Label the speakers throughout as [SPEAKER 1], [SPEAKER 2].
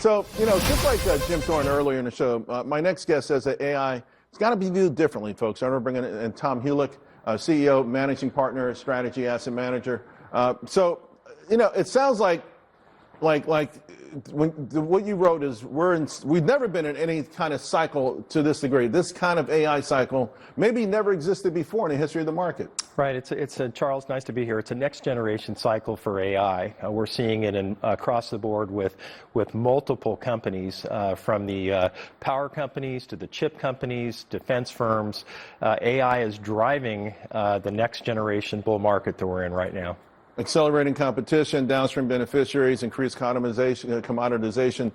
[SPEAKER 1] So, just like Jim Thorne earlier in the show, my next guest says that AI has got to be viewed differently, folks. I'm going to bring in Tom Hulick, CEO, Managing Partner, Strategy Asset Manager. It sounds like what you wrote is we've never been in any kind of cycle to this degree. This kind of AI cycle maybe never existed before in the history of the market.
[SPEAKER 2] Right. It's Charles, nice to be here. It's a next generation cycle for AI. We're seeing it across the board with multiple companies, from the power companies to the chip companies, defense firms. AI is driving the next generation bull market that we're in right now.
[SPEAKER 1] Accelerating competition, downstream beneficiaries, increased commoditization.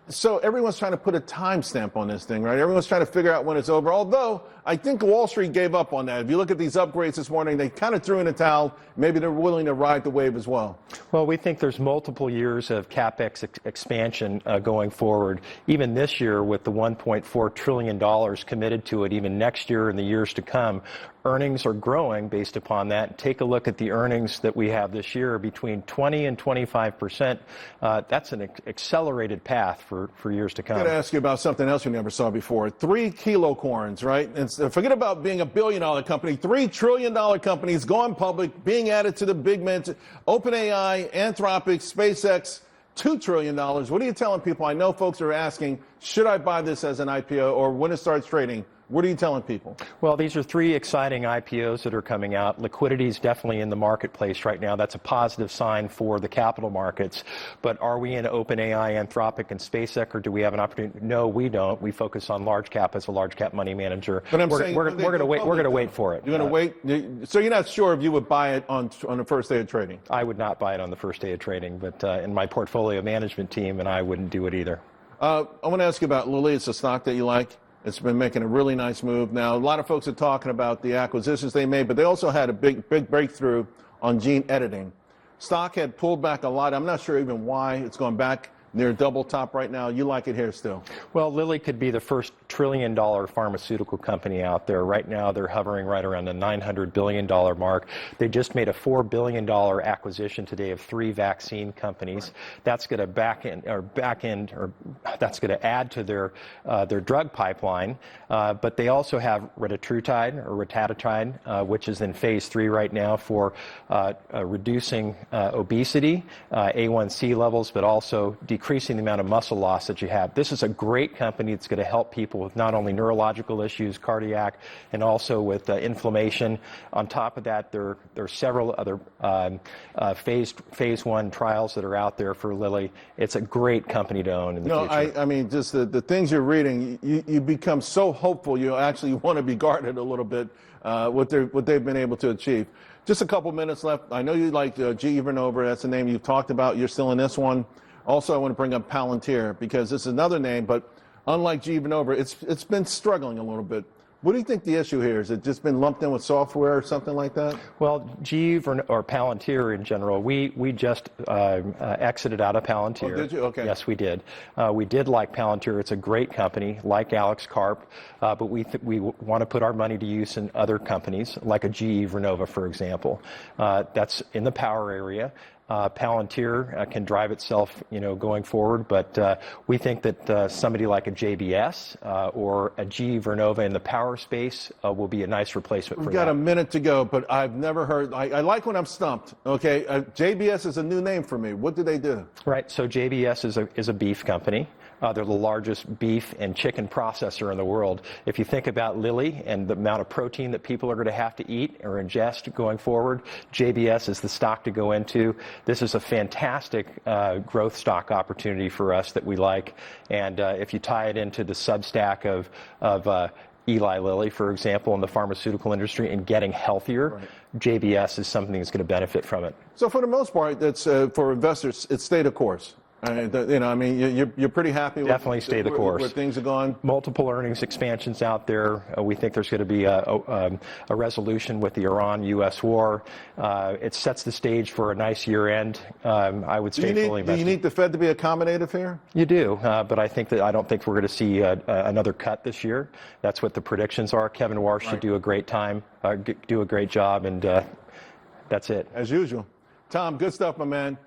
[SPEAKER 1] So everyone's trying to put a timestamp on this thing, right? Everyone's trying to figure out when it's over. Although I think Wall Street gave up on that. If you look at these upgrades this morning, they kind of threw in a towel. Maybe they're willing to ride the wave as well.
[SPEAKER 2] Well, we think there's multiple years of Capex expansion going forward. Even this year, with the $1.4 trillion committed to it, even next year and the years to come, earnings are growing based upon that. Take a look at the earnings that we have this year, between 20 and 25%. That's an accelerated path for years to come.
[SPEAKER 1] I'm going to ask you about something else you never saw before. 3 kilocorns, right? And forget about being a billion-dollar company. $3 trillion companies going public, being added to the big men. OpenAI, Anthropic, SpaceX, $2 trillion. What are you telling people? I know folks are asking, should I buy this as an IPO or when it starts trading? What are you telling people?
[SPEAKER 2] Well, these are 3 exciting IPOs that are coming out. Liquidity is definitely in the marketplace right now. That's a positive sign for the capital markets. But are we in OpenAI, Anthropic, and SpaceX, or do we have an opportunity? No, we don't. We focus on large cap as a large cap money manager.
[SPEAKER 1] But
[SPEAKER 2] we're going to wait. We're going to wait for it.
[SPEAKER 1] You're going to wait. So you're not sure if you would buy it on the first day of trading?
[SPEAKER 2] I would not buy it on the first day of trading, but in my portfolio management team, and I wouldn't do it either.
[SPEAKER 1] I want to ask you about Lilly. It's a stock that you like. It's been making a really nice move. Now, a lot of folks are talking about the acquisitions they made, but they also had a big breakthrough on gene editing. Stock had pulled back a lot. I'm not sure even why. It's going back near double top right now. You like it here still?
[SPEAKER 2] Well, Lilly could be the first trillion-dollar pharmaceutical company out there. Right now, they're hovering right around the $900 billion mark. They just made a $4 billion acquisition today of 3 vaccine companies. That's going to that's going to add to their drug pipeline. But they also have retatrutide, which is in phase 3 right now for reducing obesity, A1C levels, but also decreasing the amount of muscle loss that you have. This is a great company that's going to help people with not only neurological issues, cardiac, and also with inflammation. On top of that, there are several other phase 1 trials that are out there for Lilly. It's a great company to own in the future.
[SPEAKER 1] I mean, just the things you're reading, you become so hopeful you actually want to be guarded a little bit what they've been able to achieve. Just a couple minutes left. I know you like GE Vernova. That's the name you've talked about. You're still in this one. Also, I want to bring up Palantir because this is another name, but unlike GE Vernova, it's been struggling a little bit. What do you think the issue here is? It just been lumped in with software or something like that?
[SPEAKER 2] Well, GE or Palantir in general, we just exited out of Palantir.
[SPEAKER 1] Oh, did you? Okay.
[SPEAKER 2] Yes, we did. We did like Palantir. It's a great company, like Alex Karp, but we want to put our money to use in other companies, like a GE Vernova, for example. That's in the power area. Palantir can drive itself, going forward, but we think that somebody like a JBS or a GE Vernova in the power space will be a nice replacement for that.
[SPEAKER 1] We've got a minute to go, but I've never heard. I like when I'm stumped. Okay, JBS is a new name for me. What do they do?
[SPEAKER 2] Right. So JBS is a beef company. They're the largest beef and chicken processor in the world. If you think about Lilly and the amount of protein that people are going to have to eat or ingest going forward, JBS is the stock to go into. This is a fantastic growth stock opportunity for us that we like. And if you tie it into the substack of Eli Lilly, for example, in the pharmaceutical industry and getting healthier, right, JBS is something that's going to benefit from it.
[SPEAKER 1] So for the most part, that's for investors, it's stay the course. You're pretty happy with
[SPEAKER 2] definitely stay the course.
[SPEAKER 1] Where things are going.
[SPEAKER 2] Multiple earnings expansions out there. We think there's going to be a resolution with the Iran-U.S. war. It sets the stage for a nice year-end. I would stay fully invested.
[SPEAKER 1] Do you need the Fed to be accommodative here?
[SPEAKER 2] You do, but I don't think we're going to see another cut this year. That's what the predictions are. Kevin Warsh should do a great job, and that's it.
[SPEAKER 1] As usual. Tom, good stuff, my man.